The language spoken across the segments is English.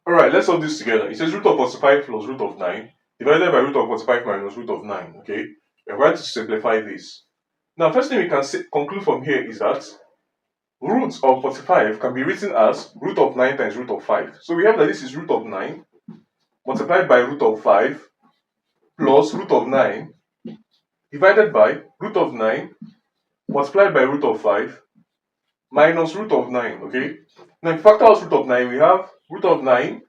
Alright, let's solve this together. It says root of 45 plus root of 9 divided by root of 45 minus root of 9. Okay, we're going to simplify this. Now, first thing we can conclude from here is that root of 45 can be written as root of 9 times root of 5. So we have that this is root of 9 multiplied by root of 5 plus root of 9 divided by root of 9 multiplied by root of 5 minus root of 9. Okay, now if we factor out root of 9, we have root of 9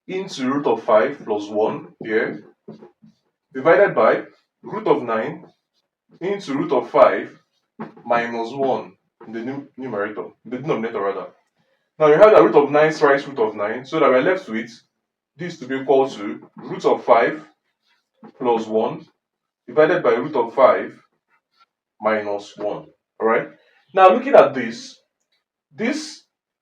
into root of 5 plus 1 here divided by root of 9 into root of 5 minus 1 in the numerator, the denominator rather. Now we have the root of 9 thrice root of 9, so that we're left with this to be equal to root of 5 plus 1 divided by root of 5 minus 1. Alright? Now looking at this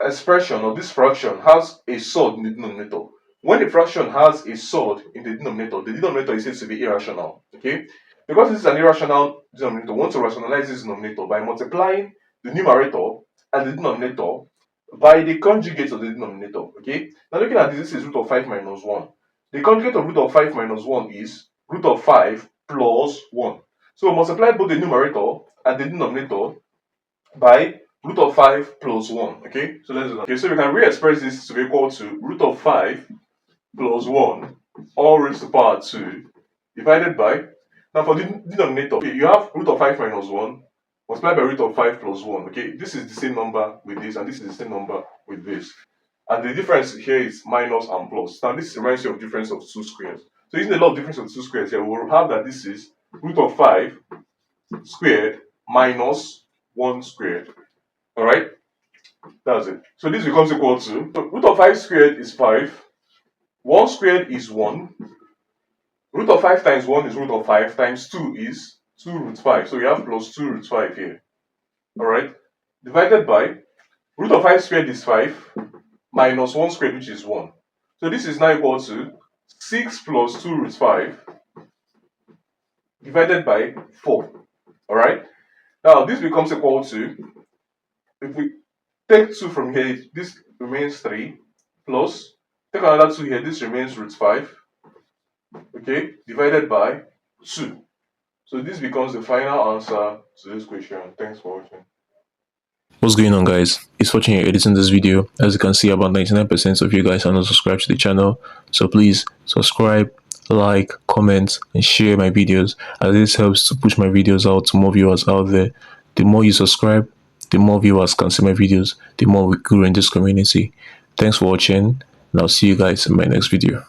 expression or this fraction has a surd in the denominator. When a fraction has a surd in the denominator is said to be irrational. Okay? Because this is an irrational denominator, we want to rationalize this denominator by multiplying the numerator and the denominator by the conjugate of the denominator. Okay? Now looking at this is root of 5 minus 1. The conjugate of root of 5 minus 1 is root of 5 plus 1. So multiply both the numerator and the denominator by root of 5 plus 1. Okay? So let's do that. Okay, so we can re-express this to be equal to root of 5 plus 1 all raised to the power 2 divided by, now for the denominator, okay, you have root of 5 minus 1 multiplied by root of 5 plus 1. Okay, this is the same number with this, and this is the same number with this. And the difference here is minus and plus. Now this reminds you of difference of two squares. So using the law of difference of two squares here, we will have that this is root of 5 squared minus 1 squared. Alright? That's it. So this becomes equal to, so root of 5 squared is 5. 1 squared is 1. Root of 5 times 1 is root of 5 times 2 is 2 root 5. So we have plus 2 root 5 here. Alright? Divided by root of 5 squared is 5 minus 1 squared, which is 1. So this is now equal to 6 plus 2 root 5 divided by 4. Alright? Now this becomes equal to, if we take 2 from here, this remains 3 plus, take another 2 here, this remains root 5. Okay, divided by 2. So this becomes the final answer to this question. Thanks for watching. What's going on, guys? It's watching here editing this video. As you can see, about 99% of you guys are not subscribed to the channel, so please subscribe, like, comment and share my videos, as this helps to push my videos out to more viewers out there. The more you subscribe, the more viewers can see my videos, the more we grow in this community. Thanks for watching, and I'll see you guys in my next video.